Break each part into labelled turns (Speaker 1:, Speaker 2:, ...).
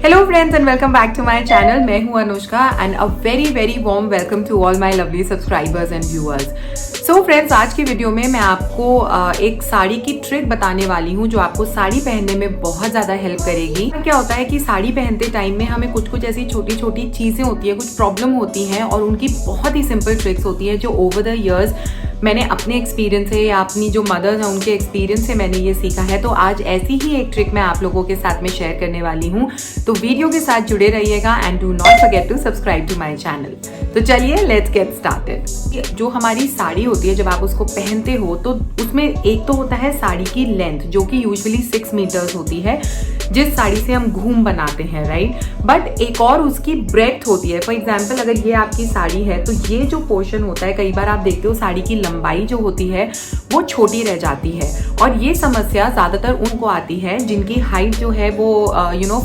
Speaker 1: Hello friends and welcome back to my channel. मैं हूं Anushka and a very very warm welcome to all my lovely subscribers and viewers. So friends, आज की video में मैं आपको एक साड़ी की ट्रिक बताने वाली हूं जो आपको साड़ी पहनने में बहुत ज़्यादा हेल्प करेगी। क्या होता है कि साड़ी पहनते टाइम में हमें कुछ ऐसी छोटी छोटी चीज़ें होती है, कुछ प्रॉब्लम होती हैं और उनकी बहुत ही सिंपल ट्रिक्स होती है जो ओवर द ईयर्स मैंने अपने एक्सपीरियंस से या अपनी जो मदर्स हैं उनके एक्सपीरियंस से मैंने ये सीखा है। तो आज ऐसी ही एक ट्रिक मैं आप लोगों के साथ में शेयर करने वाली हूँ, तो वीडियो के साथ जुड़े रहिएगा and do not forget to subscribe to my channel. तो चलिए लेट्स गेट स्टार्टेड। जो हमारी साड़ी होती है जब आप उसको पहनते हो तो उसमें एक तो होता है साड़ी की लेंथ जो कि यूजुअली 6 मीटर्स होती है जिस साड़ी से हम घूम बनाते हैं, राइट। बट एक और उसकी ब्रेड्थ होती है। फॉर एग्जाम्पल, अगर ये आपकी साड़ी है तो ये जो पोर्शन होता है, कई बार आप देखते हो साड़ी की लंबाई जो होती है वो छोटी रह जाती है और ये समस्या ज़्यादातर उनको आती है जिनकी हाइट जो है वो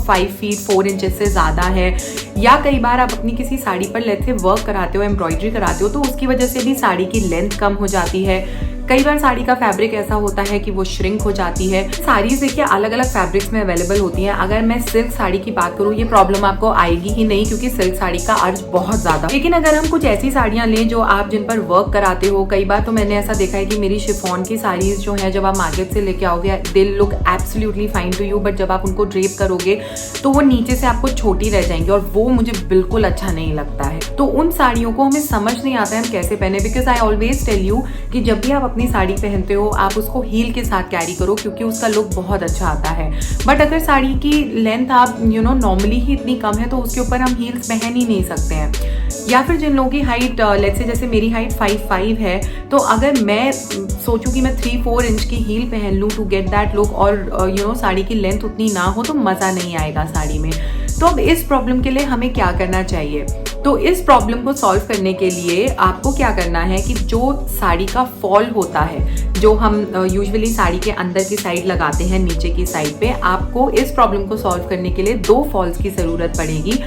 Speaker 1: 5 फीट 4 इंचेस से ज़्यादा है, या कई बार आप अपनी किसी साड़ी पर लेट से वर्क कराते हो, एम्ब्रॉयडरी कराते हो, तो उसकी वजह से भी साड़ी की लेंथ कम हो जाती है। कई बार साड़ी का फैब्रिक ऐसा होता है कि वो श्रिंक हो जाती है। साड़ी देखिए अलग अलग फैब्रिक्स में अवेलेबल होती हैं। अगर मैं सिल्क साड़ी की बात करूँ, ये प्रॉब्लम आपको आएगी ही नहीं क्योंकि सिल्क साड़ी का अर्ज बहुत ज्यादा। लेकिन अगर हम कुछ ऐसी साड़ियां लें जो आप जिन पर वर्क कराते हो, कई बार तो मैंने ऐसा देखा है कि मेरी शिफॉन की साड़ीज जो है जब आप मार्केट से लेके आओगे they look absolutely fine to you, but जब आप उनको ड्रेप करोगे तो वो नीचे से आपको छोटी रह जाएंगी और वो मुझे बिल्कुल अच्छा नहीं लगता है। तो उन साड़ियों को हमें समझ नहीं आता है हम कैसे पहने, because I always tell you कि जब भी आप अपनी साड़ी पहनते हो आप उसको हील के साथ कैरी करो क्योंकि उसका लुक बहुत अच्छा आता है। बट अगर साड़ी की लेंथ आप नॉर्मली ही इतनी कम है तो उसके ऊपर हम हील्स पहन ही नहीं सकते हैं। या फिर जिन लोगों की हाइट लेट्स से जैसे मेरी हाइट 5'5" है, तो अगर मैं सोचूं कि मैं 3-4 इंच की हील पहन लूं टू गेट दैट लुक और साड़ी की लेंथ उतनी ना हो तो मज़ा नहीं आएगा साड़ी में। तो अब इस प्रॉब्लम के लिए हमें क्या करना चाहिए? तो इस प्रॉब्लम को सॉल्व करने के लिए आपको क्या करना है कि जो साड़ी का फॉल होता है जो हम यूजुअली साड़ी के अंदर की साइड लगाते हैं नीचे की साइड पे, आपको इस प्रॉब्लम को सॉल्व करने के लिए 2 फॉल्स की ज़रूरत पड़ेगी।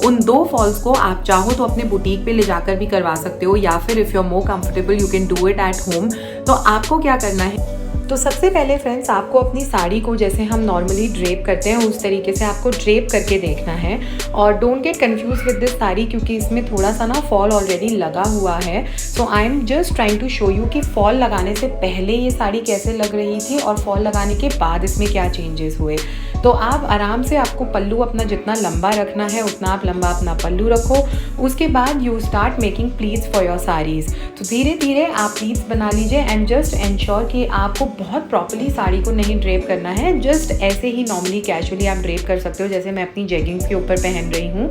Speaker 1: उन 2 फॉल्स को आप चाहो तो अपने बुटीक पे ले जाकर भी करवा सकते हो या फिर if you are more comfortable you can do it at home. तो आपको क्या करना है, तो सबसे पहले फ्रेंड्स आपको अपनी साड़ी को जैसे हम नॉर्मली ड्रेप करते हैं उस तरीके से आपको ड्रेप करके देखना है। और don't get confuse with this sari क्योंकि इसमें थोड़ा सा ना फॉल ऑलरेडी लगा हुआ है। So I am just trying to show you कि फॉल लगाने से पहले ये साड़ी कैसे लग रही थी और फॉल लगाने के बाद इसमें क्या चेंजेस हुए। तो आप आराम से, आपको पल्लू अपना जितना लंबा रखना है उतना आप लंबा अपना पल्लू रखो। उसके बाद you start making pleats for your saris. तो धीरे धीरे आप प्लीट्स बना लीजिए एंड जस्ट एंश्योर कि आपको बहुत प्रॉपर्ली साड़ी को नहीं ड्रेप करना है। जस्ट ऐसे ही नॉर्मली कैजुअली आप ड्रेप कर सकते हो, जैसे मैं अपनी जेगिंग्स के ऊपर पहन रही हूँ।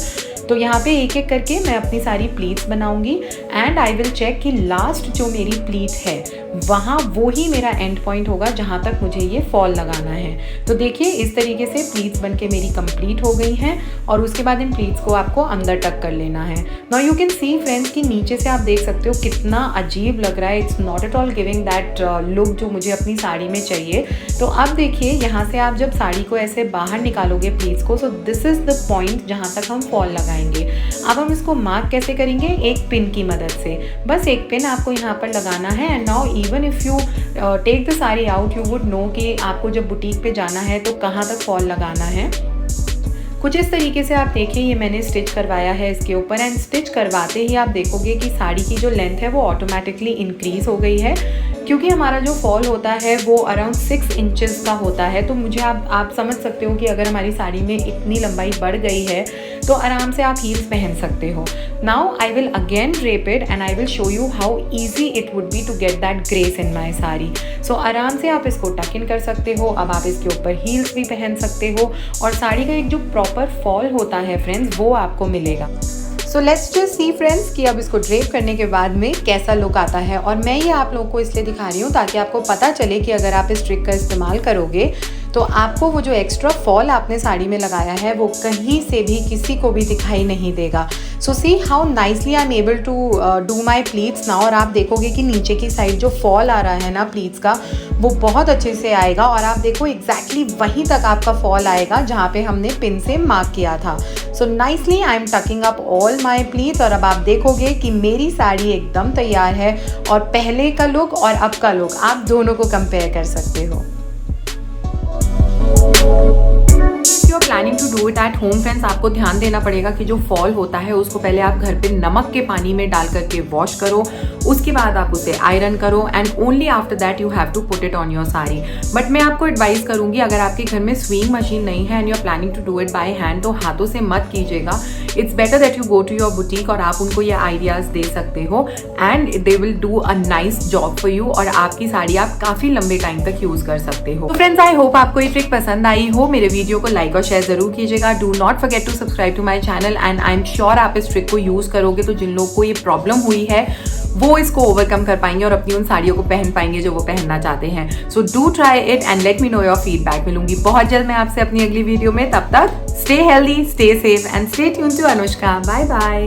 Speaker 1: तो यहाँ पे एक एक करके मैं अपनी सारी प्लीट्स बनाऊंगी एंड आई विल चेक कि लास्ट जो मेरी प्लीट है वहाँ वो ही मेरा एंड पॉइंट होगा जहाँ तक मुझे ये फॉल लगाना है। तो देखिए इस तरीके से प्लीट्स बनके मेरी कंप्लीट हो गई हैं और उसके बाद इन प्लीट्स को आपको अंदर टक कर लेना है। Now you can see friends कि नीचे से आप देख सकते हो कितना अजीब लग रहा है। It's not at all giving that look जो मुझे अपनी साड़ी में चाहिए। तो अब देखिए यहाँ से आप जब साड़ी को ऐसे बाहर निकालोगे प्लीट्स को, so this is the point जहाँ तक हम फॉल लगाएंगे। अब हम इसको मार्क कैसे करेंगे? एक पिन की मदद से। बस एक पिन आपको यहाँ पर लगाना है and now even if you take the sari out you would know कि आपको जब बुटीक पे जाना है तो कहाँ तक फॉल लगाना है। कुछ इस तरीके से आप देखिए ये मैंने स्टिच करवाया है इसके ऊपर एंड स्टिच करवाते ही आप देखोगे कि साड़ी की जो लेंथ है वो ऑटोमेटिकली इंक्रीज़ हो गई है क्योंकि हमारा जो फॉल होता है वो अराउंड 6 इंचेस का होता है। तो मुझे आप समझ सकते हो कि अगर हमारी साड़ी में इतनी लंबाई बढ़ गई है तो आराम से आप हील्स पहन सकते हो। Now I will again drape it and I will show you how easy it would be to get that grace in my sari. So आराम से आप इसको टक इन कर सकते हो। अब आप इसके ऊपर हील्स भी पहन सकते हो और साड़ी का एक जो प्रॉपर फॉल होता है फ्रेंड्स वो आपको मिलेगा। So let's just see friends कि अब इसको ड्रेप करने के बाद में कैसा लुक आता है। और मैं ये आप लोगों को इसलिए दिखा रही हूँ ताकि आपको पता चले कि अगर आप इस ट्रिक का इस्तेमाल करोगे तो आपको वो जो एक्स्ट्रा फॉल आपने साड़ी में लगाया है वो कहीं से भी किसी को भी दिखाई नहीं देगा। So see how nicely I am able to do my pleats now. और आप देखोगे कि नीचे की साइड जो फॉल आ रहा है ना प्लीट्स का वो बहुत अच्छे से आएगा और आप देखो एग्जैक्टली वहीं तक आपका फॉल आएगा जहाँ पे हमने पिन से मार्क किया था। So nicely I M talking up all my pleats और अब आप देखोगे कि मेरी साड़ी एकदम तैयार है और पहले का लुक और अब का लुक आप दोनों को कंपेयर कर सकते हो। If you are planning to do it at home friends, आपको ध्यान देना पड़ेगा कि जो फॉल होता है उसको पहले आप घर पे नमक के पानी में डाल करके वॉश करो, उसके बाद आप उसे आयरन करो and only after that you have to put it on your sari. But मैं आपको एडवाइस करूंगी, अगर आपके घर में स्विंग मशीन नहीं है and you are planning to do it by hand, तो हाथों से मत कीजिएगा। It's better that you go to your boutique और आप उनको ये आइडियाज दे सकते हो and they will do a nice job for you और आपकी साड़ी आप काफी लंबे टाइम तक यूज कर सकते हो। तो फ्रेंड्स, आई होप आपको ये ट्रिक पसंद आई हो। मेरे वीडियो को लाइक और शेयर जरूर कीजिएगा। Do not forget to subscribe to my channel and I am sure आप इस ट्रिक को यूज करोगे तो जिन लोगों को ये प्रॉब्लम हुई है वो इसको ओवरकम कर पाएंगे और अपनी उन साड़ियों को पहन पाएंगे जो वो पहनना चाहते हैं। So do try it and let me know your feedback. मिलूंगी बहुत जल्द मैं आपसे अपनी अगली वीडियो में। तब तक stay healthy, stay safe and stay tuned to Anushka. Bye bye.